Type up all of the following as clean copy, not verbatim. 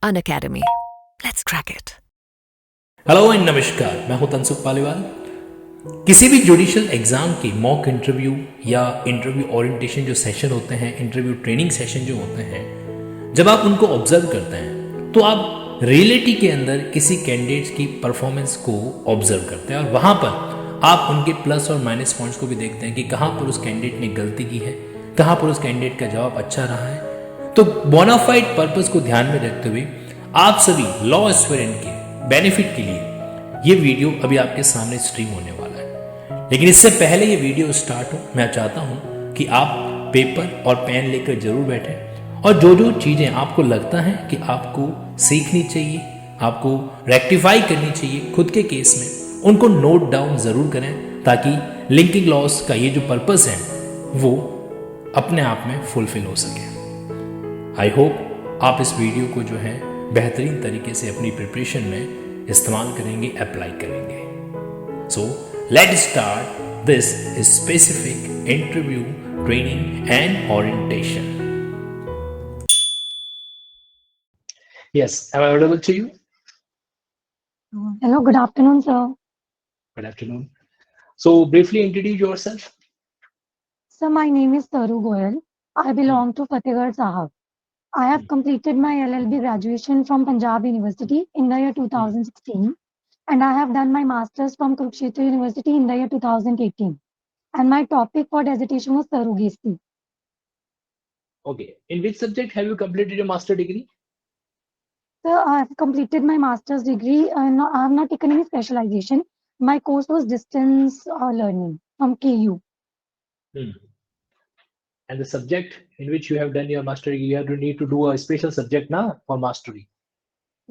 Unacademy. Let's crack it. Hello and नमस्कार, मैं हूं तनसुख पालीवाल। किसी भी जुडिशियल एग्जाम की मॉक इंटरव्यू या इंटरव्यू ओरिएंटेशन जो सेशन होते हैं, इंटरव्यू ट्रेनिंग सेशन जो होते हैं, जब आप उनको ऑब्जर्व करते हैं तो आप रियलिटी के अंदर किसी कैंडिडेट की परफॉर्मेंस को ऑब्जर्व करते हैं और वहाँ पर आप उनके प्लस और माइनस पॉइंट्स को भी देखते हैं कि कहाँ पर उस कैंडिडेट ने गलती की है, कहाँ पर उस कैंडिडेट का जवाब अच्छा रहा है। तो बोनाफाइड पर्पस को ध्यान में रखते हुए आप सभी लॉ एस्पिरेंट के बेनिफिट के लिए ये वीडियो अभी आपके सामने स्ट्रीम होने वाला है। लेकिन इससे पहले ये वीडियो स्टार्ट हो, मैं चाहता हूं कि आप पेपर और पेन लेकर जरूर बैठें और जो जो चीज़ें आपको लगता है कि आपको सीखनी चाहिए, आपको रेक्टिफाई करनी चाहिए खुद के केस में, उनको नोट डाउन ज़रूर करें ताकि लिंकिंग लॉस का ये जो पर्पस है वो अपने आप में फुलफिल हो सके। आई होप आप इस वीडियो को जो है बेहतरीन तरीके से अपनी प्रिपरेशन में इस्तेमाल करेंगे, अप्लाई करेंगे। So let start this specific interview training and orientation. Yes, am I audible to you? Hello, good afternoon, sir. Good afternoon. So briefly introduce yourself. Sir, my name is Saru Goyal. I belong to Fatehgarh Sahab. I have completed my LLB graduation from Punjab University in the year 2016, and I have done my master's from Kurukshetra University in the year 2018. And my topic for dissertation was surrogacy. Okay. In which subject have you completed your master degree? Sir, I have completed my master's degree and I have not taken any specialization. My course was distance learning from KU. And the subject in which you have done your master degree, you have to need to do a special subject now for mastery.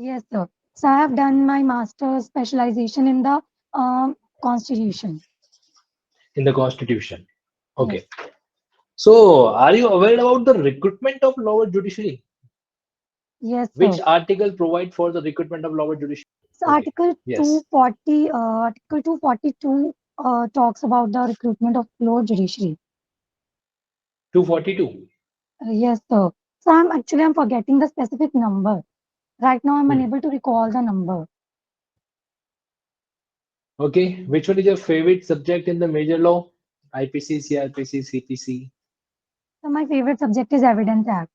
Yes, sir. So I have done my master's specialization in the Constitution. In the Constitution. Okay. Yes. So, are you aware about the recruitment of lower judiciary? Yes, Which sir. article provide for the recruitment of lower judiciary? So Okay. Article Yes. 242 talks about the recruitment of lower judiciary. 242. Yes, sir. So I'm forgetting the specific number. Right now, I'm unable to recall the number. Okay. Which one is your favorite subject in the major law? IPC, CRPC, CPC, So my favorite subject is Evidence Act.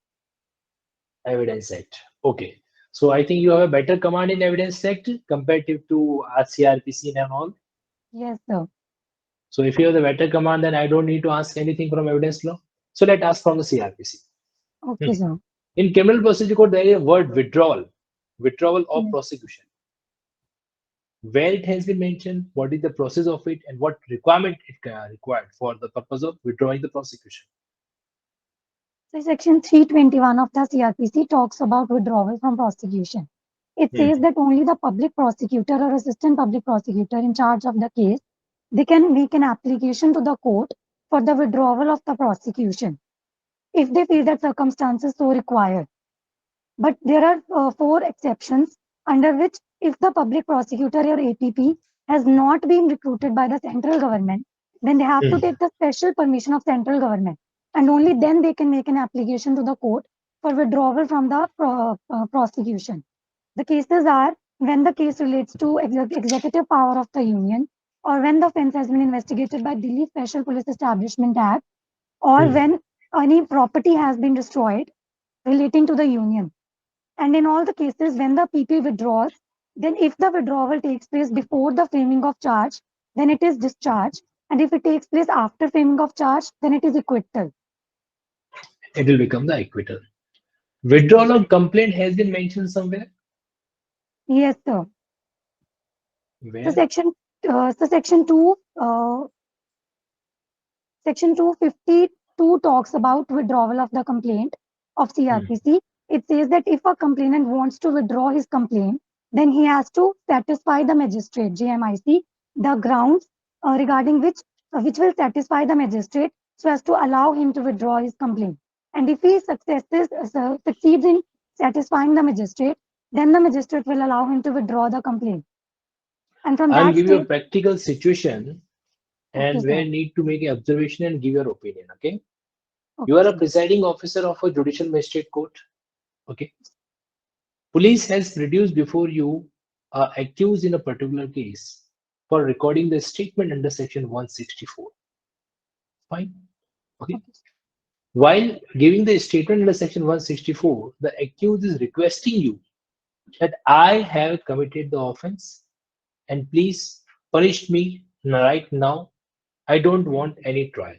Evidence Act. Okay. So I think you have a better command in Evidence Act comparative to CRPC and all. Yes, sir. So if you have the better command, then I don't need to ask anything from evidence law. So let's ask from the CRPC. Okay, sir. In criminal procedure code, there is a word withdrawal, withdrawal of Yes. prosecution. Where it has been mentioned, what is the process of it, and what requirement it required for the purpose of withdrawing the prosecution. So Section 321 of the CRPC talks about withdrawal from prosecution. It says that only the public prosecutor or assistant public prosecutor in charge of the case, they can make an application to the court for the withdrawal of the prosecution if they feel that circumstances so require. But there are 4 exceptions under which if the public prosecutor or APP has not been recruited by the central government, then they have to take the special permission of central government, and only then they can make an application to the court for withdrawal from the prosecution. The cases are when the case relates to executive power of the union, or when the offence has been investigated by Delhi Special Police Establishment Act, or when any property has been destroyed relating to the union. And in all the cases, when the PP withdraws, then if the withdrawal takes place before the framing of charge, then it is discharge. And if it takes place after framing of charge, then it is acquittal. It will become the acquittal. Withdrawal of complaint has been mentioned somewhere. Yes, sir. Where? So section 252 talks about withdrawal of the complaint of CRPC. It says that if a complainant wants to withdraw his complaint, then he has to satisfy the magistrate, JMIC, the grounds regarding which will satisfy the magistrate so as to allow him to withdraw his complaint. And if he succeeds in satisfying the magistrate, then the magistrate will allow him to withdraw the complaint. And from I'll that give you a stage, practical situation and okay, where sir. need to make an observation and give your opinion. Okay. Okay, You are a sir. presiding officer of a judicial magistrate court. Okay. Police has produced before you accused in a particular case for recording the statement under section 164. Fine. Okay. Okay. While giving the statement under section 164, the accused is requesting you that I have committed the offense and please punish me right now. I don't want any trial.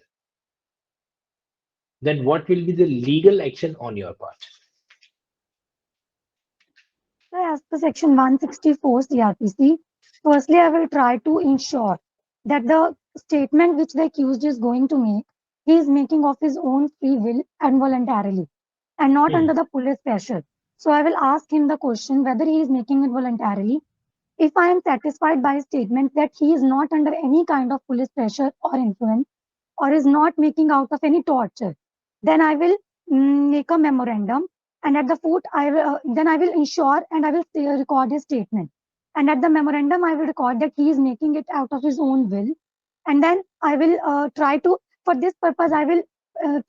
Then what will be the legal action on your part? So as per section 164 CRPC, firstly, I will try to ensure that the statement which the accused is going to make, he is making of his own free will and voluntarily, and not Hmm. under the police pressure. So I will ask him the question whether he is making it voluntarily. If I am satisfied by his statement that he is not under any kind of police pressure or influence, or is not making out of any torture, then I will make a memorandum, and at the foot I will then I will ensure and I will record his statement, and at the memorandum I will record that he is making it out of his own will, and then I will try to, for this purpose I will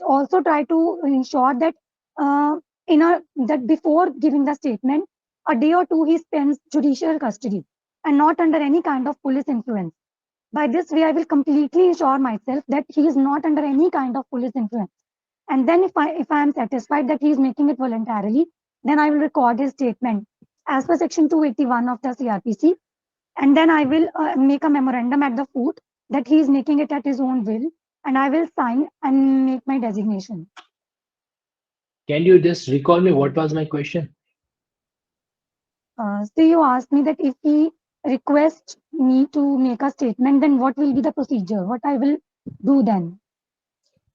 also try to ensure that uh, that before giving the statement, a day or two he spends judicial custody and not under any kind of police influence. By this way, I will completely assure myself that he is not under any kind of police influence. And then if I am satisfied that he is making it voluntarily, then I will record his statement as per section 281 of the CRPC. And then I will make a memorandum at the foot that he is making it at his own will, and I will sign and make my designation. Can you just recall me what was my question? So you asked me that if he requests me to make a statement, then what will be the procedure? What I will do then?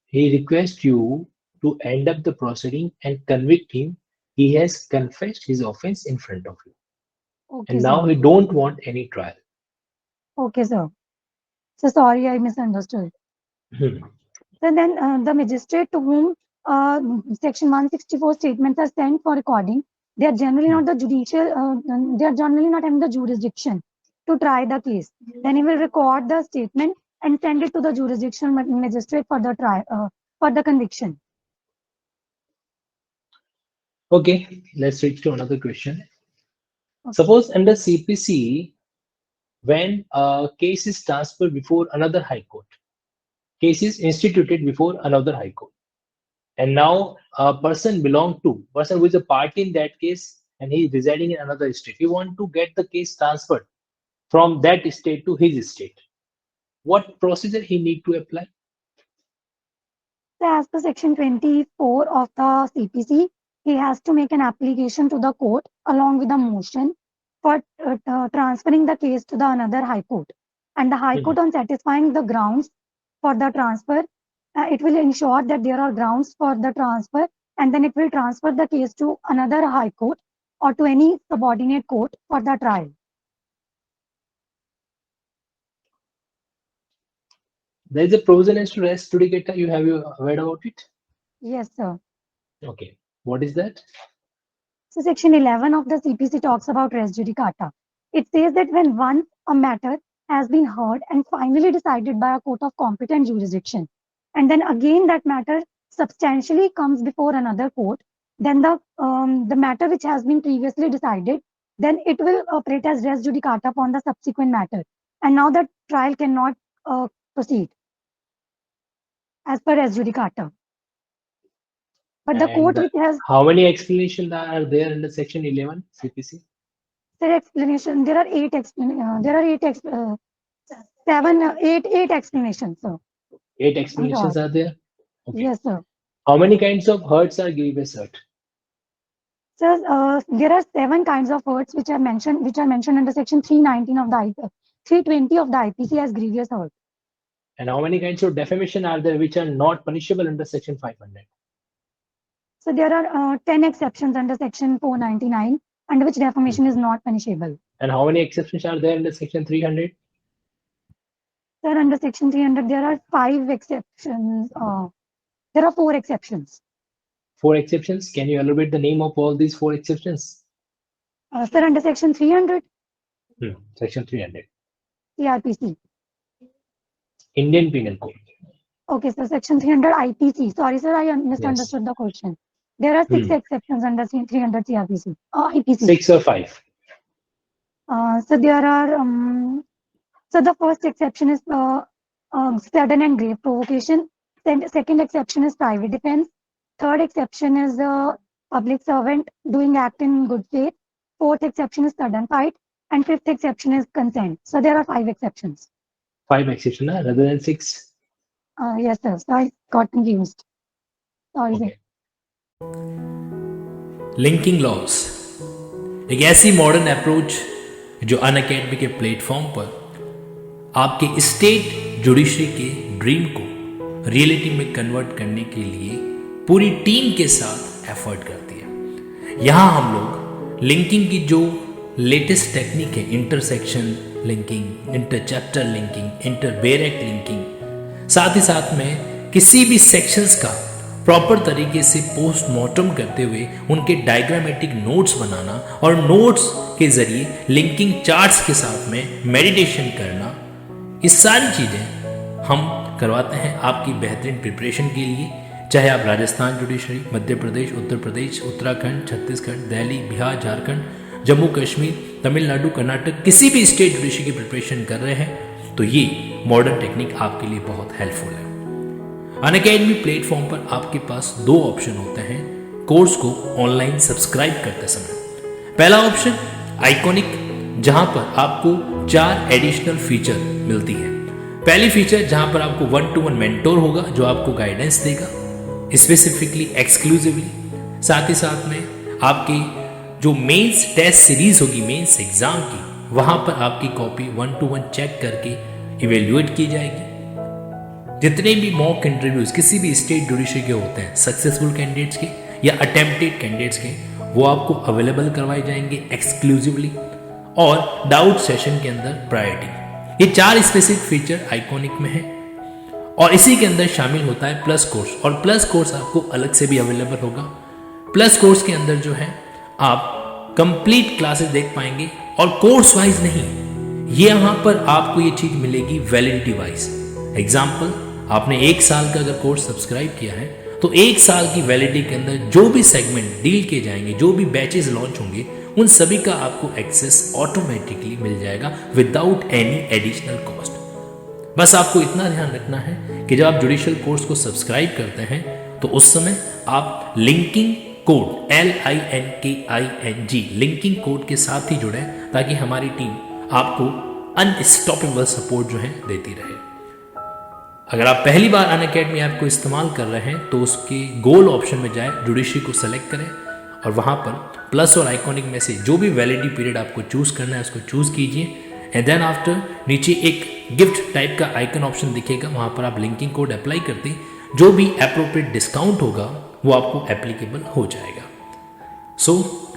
He requests you to end up the proceeding and convict him. He has confessed his offense in front of you. Okay, And now sir. he don't want any trial. Okay, sir. So sorry, I misunderstood. Hmm. So then the magistrate to whom section 164 statements are sent for recording, they are generally Hmm. not the judicial, they are generally not having the jurisdiction to try the case. Then he will record the statement and send it to the jurisdiction magistrate for the trial, for the conviction. Okay, let's switch to another question. Okay. Suppose under CPC, when a case is transferred before another high court, case is instituted before another high court, and now a person who is a party in that case and he is residing in another state, he want to get the case transferred from that state to his state. What procedure he need to apply? So as per section 24 of the CPC, he has to make an application to the court along with a motion for transferring the case to the another high court. And the high Mhm. court, on satisfying the grounds for the transfer, it will ensure that there are grounds for the transfer, and then it will transfer the case to another high court or to any subordinate court for the trial. There is a provision as to res judicata. You heard about it? Yes, sir. Okay. What is that? So section 11 of the CPC talks about res judicata. It says that when once a matter has been heard and finally decided by a court of competent jurisdiction, and then again that matter substantially comes before another court, then the matter which has been previously decided, then it will operate as res judicata upon the subsequent matter. And now the trial cannot proceed as per res judicata. But the court And which has how many explanations are there under section 11 CPC? their explanation, there are eight explanations, sir. 8 I'm explanations sorry. are there. Okay. Yes, sir. How many kinds of hurts are grievous hurt? So there are seven kinds of hurts which are mentioned under section 319 of the 320 of the IPC as grievous hurt. And how many kinds of defamation are there which are not punishable under section 500? So there are 10 exceptions under section 499 under which defamation is not punishable. And how many exceptions are there under section 300? Sir, under section 300 there are five exceptions. There are four exceptions. 4 exceptions. Can you elaborate the name of all these 4 exceptions? Sir, under section 300 Section 300. CRPC. Indian Penal Code. Okay, so section 300 IPC. Sorry, sir, I Yes. misunderstood the question. There are 6 exceptions under 300 CRPC, IPC. 6 or 5? So there are, so the first exception is sudden and grave provocation. Second exception is private defense. Third exception is public servant doing act in good faith. Fourth exception is sudden fight. And fifth exception is consent. So there are 5 exceptions. 5 exceptions rather than 6? Yes, sir. So I got confused. Sorry, sir. Okay. Linking loss एक ऐसी modern approach जो Unacademy के platform पर आपके state judiciary के dream को reality में convert करने के लिए पूरी टीम के साथ एफर्ट करती है। यहाँ हम लोग लिंकिंग की जो लेटेस्ट टेक्निक है, intersection linking, inter chapter linking, inter बेरेक्ट लिंकिंग, साथ ही साथ में किसी भी सेक्शंस का प्रॉपर तरीके से पोस्टमार्टम करते हुए उनके डायग्रामेटिक नोट्स बनाना और नोट्स के जरिए लिंकिंग चार्ट्स के साथ में मेडिटेशन करना, ये सारी चीज़ें हम करवाते हैं आपकी बेहतरीन प्रिपरेशन के लिए। चाहे आप राजस्थान जुडिशरी, मध्य प्रदेश, उत्तर प्रदेश, उत्तराखंड, छत्तीसगढ़, दिल्ली, बिहार, झारखंड, जम्मू कश्मीर, तमिलनाडु, कर्नाटक, किसी भी स्टेट जुडिशरी की प्रिपरेशन कर रहे हैं तो ये मॉडर्न टेक्निक आपके लिए बहुत हेल्पफुल है। अनअकैडमी प्लेटफॉर्म पर आपके पास 2 ऑप्शन होते हैं कोर्स को ऑनलाइन सब्सक्राइब करते समय। पहला ऑप्शन आइकॉनिक, जहां पर आपको 4 एडिशनल फीचर मिलती है। पहली फीचर जहां पर आपको 1-to-1 मेंटोर होगा जो आपको गाइडेंस देगा स्पेसिफिकली, एक्सक्लूसिवली। साथ ही साथ में आपकी जो मेंस टेस्ट सीरीज होगी मेंस एग्जाम की, वहां पर आपकी कॉपी 1-to-1 चेक करके इवेल्युएट की जाएगी। जितने भी मॉक इंटरव्यूज किसी भी स्टेट जुडिशरी के होते हैं, सक्सेसफुल कैंडिडेट्स के या अटेम्प्टेड कैंडिडेट्स के, वो आपको अवेलेबल करवाए जाएंगे एक्सक्लूसिवली और डाउट सेशन के अंदर प्रायोरिटी। ये 4 स्पेसिफिक फीचर आइकॉनिक में है और इसी के अंदर शामिल होता है प्लस कोर्स, और प्लस कोर्स आपको अलग से भी अवेलेबल होगा। प्लस कोर्स के अंदर जो है आप कंप्लीट क्लासेस देख पाएंगे और कोर्स वाइज नहीं, ये यहाँ पर आपको ये चीज मिलेगी वैलिडिटी वाइज। एग्जाम्पल, आपने 1 साल का अगर कोर्स सब्सक्राइब किया है तो 1 साल की वैलिडिटी के अंदर जो भी सेगमेंट डील किए जाएंगे, जो भी बैचेस लॉन्च होंगे, उन सभी का आपको एक्सेस ऑटोमेटिकली मिल जाएगा विदाउट एनी एडिशनल कॉस्ट। बस आपको इतना ध्यान रखना है कि जब आप जुडिशियल कोर्स को सब्सक्राइब करते हैं तो उस समय आप linking code LINKING linking code के साथ ही जुड़े, ताकि हमारी टीम आपको अनस्टॉपेबल सपोर्ट जो है देती रहे। अगर आप पहली बार अनअकैडमी ऐप को इस्तेमाल कर रहे हैं तो उसके गोल ऑप्शन में जाएं, जुडिशरी को सेलेक्ट करें और वहां पर प्लस और आइकॉनिक में से जो भी वैलिडिटी पीरियड आपको चूज करना है उसको चूज कीजिए। एंड देन आफ्टर नीचे एक गिफ्ट टाइप का आइकन ऑप्शन दिखेगा, वहां पर आप लिंकिंग कोड अप्लाई करते जो भी अप्रोप्रिएट डिस्काउंट होगा वो आपको एप्लीकेबल हो जाएगा। So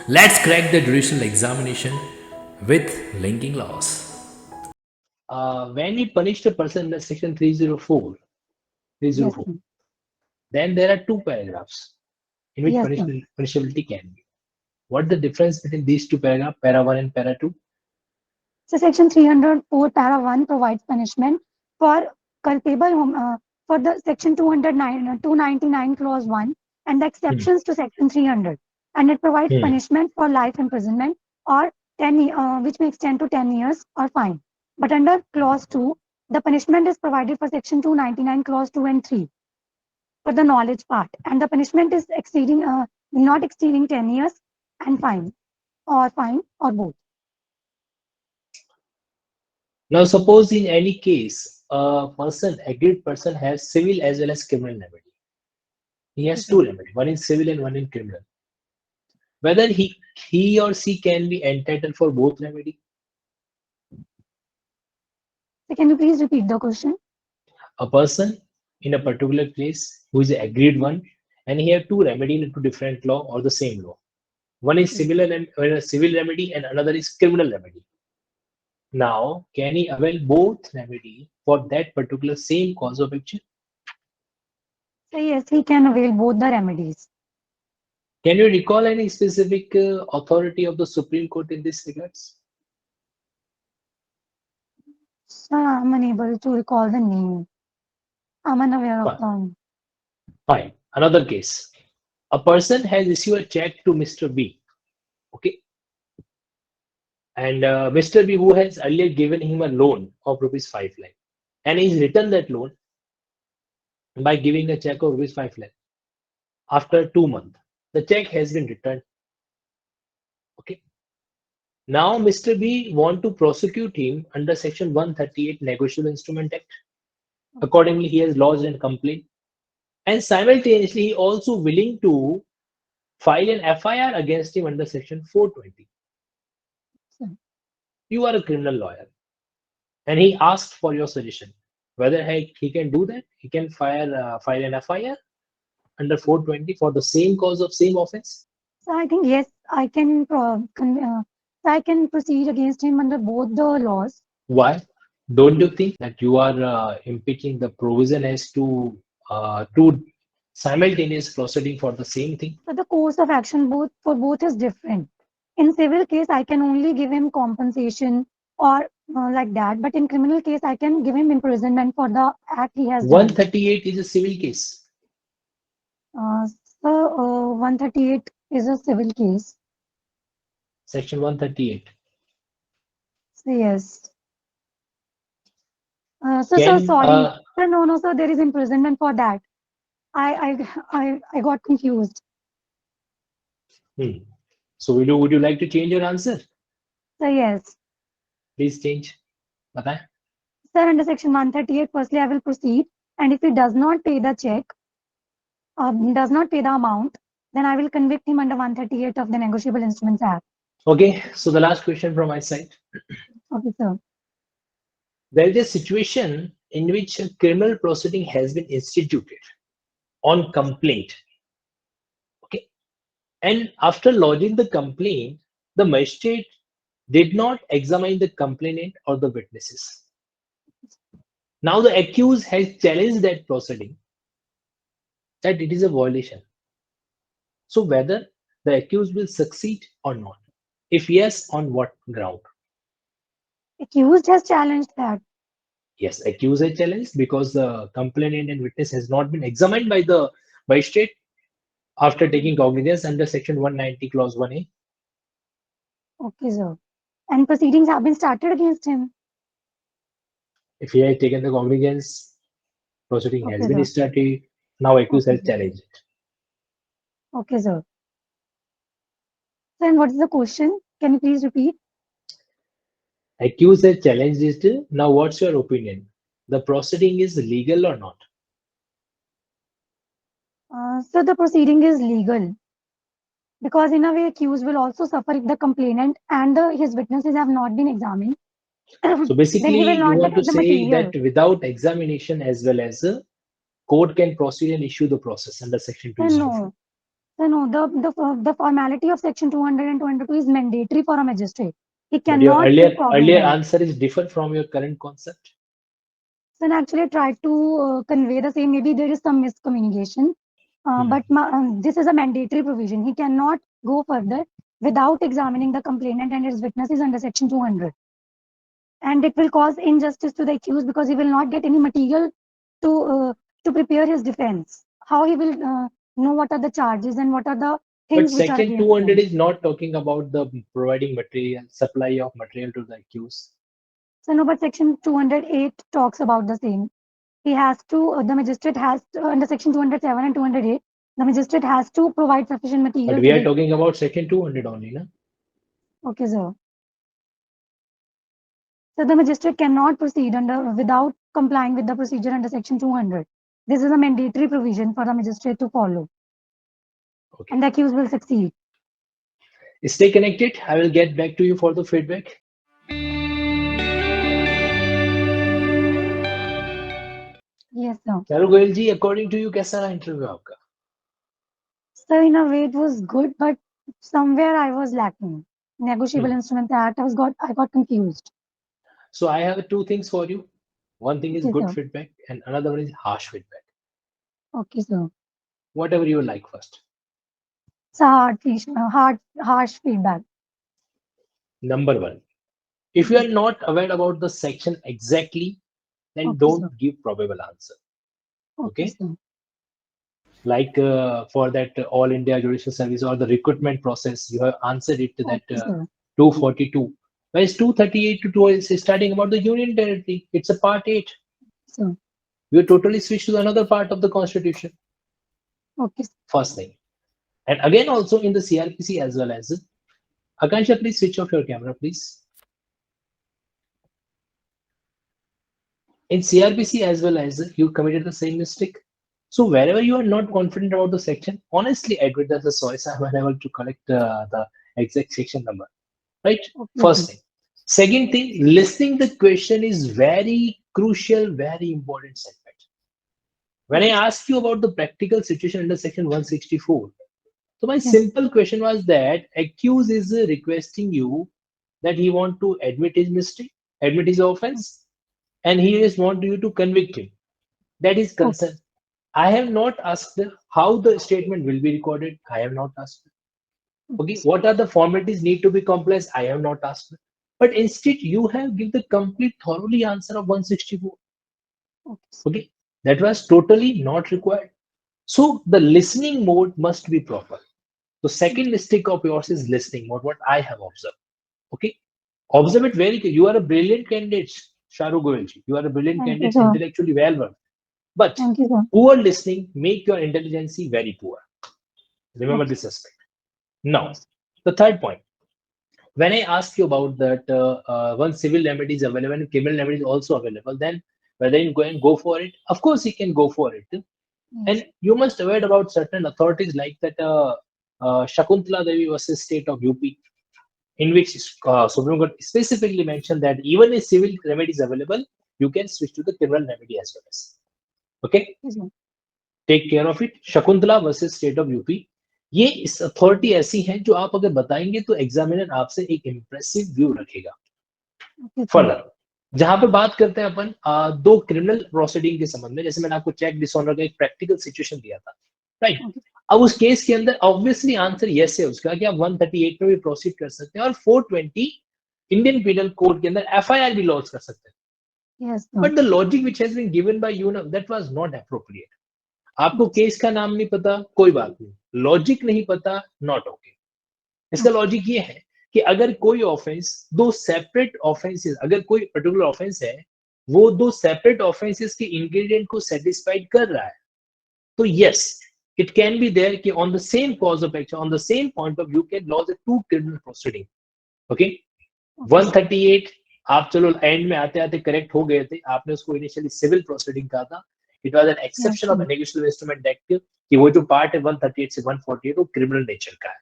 let's crack the judicial examination with linking loss. When we punish the person under section 304, Yes, sir. then there are 2 paragraphs in which Yes, sir. punishability can be. What the difference between these 2 paragraphs, para 1 and para 2? So section 304 para 1 provides punishment for culpable for the section 299 clause 1 and the exceptions to section 300, and it provides punishment for life imprisonment or 10 which may extend to 10 years or fine. But under clause 2, the punishment is provided for section 299 clause 2 and 3 for the knowledge part, and the punishment is not exceeding 10 years and fine or both. Now suppose in any case aggrieved person has civil as well as criminal remedy. He has 2 remedies, one in civil and one in criminal. Whether he or she can be entitled for both remedy. So can you please repeat the question? A person in a particular case who is an aggrieved one and he have 2 remedies in 2 different law or the same law. One is civil remedy and another is criminal remedy. Now, can he avail both remedy for that particular same cause of action? So yes, he can avail both the remedies. Can you recall any specific authority of the Supreme Court in this regards? Sir, I'm unable to recall the name. I'm unaware of them. Fine. Another case. A person has issued a check to Mr. B. Okay. And Mr. B, who has earlier given him a loan of rupees 5 lakh, and he's returned that loan by giving a check of rupees 5 lakh. After 2 months, the check has been returned. Okay. Now Mr. B want to prosecute him under Section 138 Negotiable Instrument Act. Accordingly, he has lodged a complaint, and simultaneously he also willing to file an FIR against him under Section 420. You are a criminal lawyer, and he asked for your suggestion whether he can do that. He can file an FIR under 420 for the same cause of same offense. So I think yes, I can proceed against him under both the laws. Why? Don't you think that you are impeaching the provision as to two simultaneous proceeding for the same thing? So the course of action for both is different. In civil case, I can only give him compensation or like that, but in criminal case, I can give him imprisonment for the act he has done. 138 is a civil case. So 138 is a civil case. Section 138. So yes. Sir, sorry. Sir, no, sir, there is imprisonment for that. I got confused. So would you like to change your answer? So yes. Please change. Bataएं. Sir, under Section 138, firstly, I will proceed. And if he does not pay the check, does not pay the amount, then I will convict him under 138 of the Negotiable Instruments Act. Okay, so the last question from my side. Okay, sir. There is a situation in which a criminal proceeding has been instituted on complaint. Okay, and after lodging the complaint, the magistrate did not examine the complainant or the witnesses. Now the accused has challenged that proceeding, that it is a violation. So whether the accused will succeed or not? If yes, on what ground? Accused has challenged that. Yes, accused has challenged because the complainant and witness has not been examined by the magistrate after taking cognizance under Section 190 Clause 1A. Okay, sir. And proceedings have been started against him. If he has taken the cognizance, proceeding has been started. Now accused has challenged it. Okay, sir. Then what is the question? Can you please repeat? Accused has challenged it. Now what's your opinion? The proceeding is legal or not? So the proceeding is legal. Because in a way, accused will also suffer if the complainant and his witnesses have not been examined. So basically, then he will you not want to get the say material. that without examination as well as a court can proceed and issue the process under Section 204. No. The formality of Section 200 and 202 is mandatory for a magistrate. He But your cannot earlier answer is different from your current concept. So I actually tried to convey the same. Maybe there is some miscommunication. But this is a mandatory provision. He cannot go further without examining the complainant and his witnesses under Section 200. And it will cause injustice to the accused because he will not get any material to prepare his defense. How he will know what are the charges and what are the things which are Section against 200 him. is not talking about the providing material, supply of material to the accused. So no, but Section 208 talks about the same. He has to, the magistrate has to, under Section 207 and 208, the magistrate has to provide sufficient material. But we are talking about Section 200 only, na? Okay, sir. So the magistrate cannot proceed without complying with the procedure under Section 200. This is a mandatory provision for the magistrate to follow. Okay. And the accused will succeed. Stay connected. I will get back to you for the feedback. Yes, sir. Saru Goyal ji, according to you, कैसा रहा interview आपका? So in a way, it was good, but somewhere I was lacking. Negotiable Instruments Act, I got confused. So I have two things for you. One thing is good feedback, and another one is harsh feedback. Okay, sir. Whatever you like first. So harsh feedback. Number one, if you are not aware about the section exactly, then don't give probable answer. Okay? Like for that All India Judicial Service or the recruitment process, you have answered it to that Okay, sir. 242. Whereas 238 to 2 is starting about the union territory. It's a part 8. So, You totally switch to another part of the constitution. okay, sir. First thing. And again, also in the CRPC as well as Akansha, please switch off your camera, please. In CRPC as well as you committed the same mistake. So wherever you are not confident about the section, honestly admit that the choice I'm unable to collect the exact section number. Right? Okay, First sir. thing. Second thing, listening the question is very crucial, very important segment. When I Okay, sir. asked you about the practical situation under section 164, so my Yes. simple question was that accused is requesting you that he want to admit his mistake, admit his offense, and he just want you to convict him. That is Okay, concern. I have not asked how the statement will be recorded. I have not asked. okay, Okay, sir. what are the formalities need to be complied? I have not asked. But instead, you have give the complete thoroughly answer of 164. Okay, sir. Okay, that was totally not required. So the listening mode must be proper. The second mistake of yours is listening mode, what I have observed. Okay, observe it very. You are a brilliant candidate, Saru Goyal. You are a brilliant Thank you, candidate, sir. intellectually well versed. But Thank you, sir. poor listening make your intelligence very poor. Remember Okay, this aspect. Now, the third point. When I ask you about that, one civil remedy is available and criminal remedy is also available, then whether you go and go for it, of course you can go for it. yes. And you must aware about certain authorities like that Shakuntala Devi versus state of UP, in which Supreme Court specifically mentioned that even if civil remedy is available, you can switch to the criminal remedy as well as. Okay, Okay, sir. Take care of it. Shakuntala versus state of UP, ये इस authority ऐसी है जो आप अगर बताएंगे तो examiner आपसे एक इंप्रेसिव व्यू रखेगा. Okay, sir. फर्दर जहां पे बात करते हैं अपन दो क्रिमिनल प्रोसीडिंग के संबंध में, जैसे मैंने आपको चेक डिसऑनर का एक प्रैक्टिकल सिचुएशन दिया था, राइट. Okay, अब उस केस के अंदर ऑब्वियसली आंसर यस है उसका कि आप 138 में भी प्रोसीड कर सकते हैं और 420 इंडियन पीनल कोड के अंदर एफआईआर भी लॉन्च कर सकते हैं. yes, sir. But the logic which has been given by you now that was not appropriate. आपको Okay, केस का नाम नहीं पता, कोई बात नहीं. लॉजिक नहीं पता, नॉट ओके. इसका okay, लॉजिक ये है कि अगर कोई ऑफेंस दो सेपरेट ऑफेंसेस, अगर कोई पर्टिकुलर ऑफेंस है वो दो सेपरेट ऑफेंसेस के इंग्रेडिएंट को सेटिस्फाइड कर रहा है, तो yes it can be there कि on the same cause of action, on the same point of view can launch to criminal proceeding. Okay, okay, sir. 138 आप चलो एंड में आते आते करेक्ट हो गए थे, आपने उसको इनिशियली सिविल प्रोसीडिंग कहा था. It was an Yes, exception of sir. Negotiable instrument act कि वो जो पार्ट है 138 से 148 वो क्रिमिनल नेचर का है.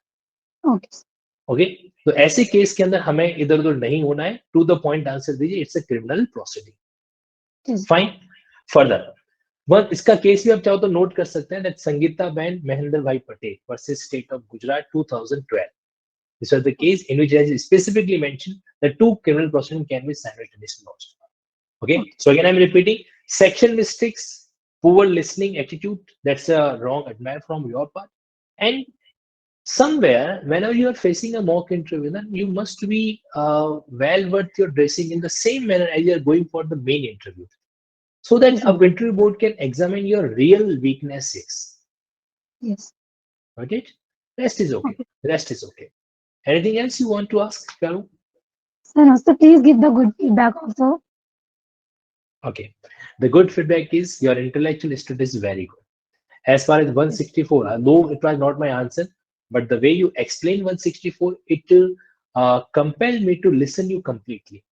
Okay, sir. ओके, तो ऐसे केस के अंदर हमें इधर उधर नहीं होना है. टू द पॉइंट आंसर दीजिए, it's a criminal proceeding. Okay, sir. Fine. Further one इसका केस भी आप चाहो तो नोट कर सकते हैं, दैट संगीता बहन महेंद्र भाई Patel versus state of Gujarat 2012. This was the case in which it is specifically mentioned that two criminal proceedings can be simultaneously launched. Okay, Okay. so again I'm repeating, section mistakes, poor listening attitude, that's a wrong admire from your part. And somewhere whenever you are facing a mock interview, then you must be well worth your dressing in the same manner as you are going for the main interview, so that Yes, a sir. interview board can examine your real weaknesses. Yes. Got it? Rest is okay. Okay. Rest is okay. Anything else you want to ask, Karu? Sir, also please give the good feedback also. Okay, the good feedback is your intellectual state is very good. As far as 164, though it was not my answer, but the way you explain 164, it will compel me to listen you completely,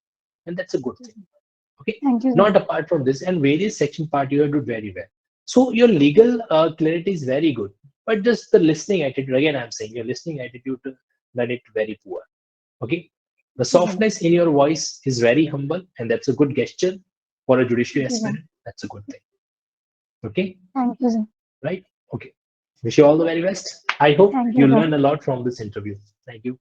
and that's a good thing. Okay, Thank you, sir. not apart from this, and various section part you have done very well. So your legal clarity is very good, but just the listening attitude. Again, I'm saying your listening attitude made it very poor. Okay, the Okay, sir. softness in your voice is very humble, and that's a good gesture for a judiciary Thank you, sir. aspirant. That's a good thing. Okay, Thank you, sir. right? Okay. Wish you all the very best. I hope Thank you you, sir. learned a lot from this interview. Thank you.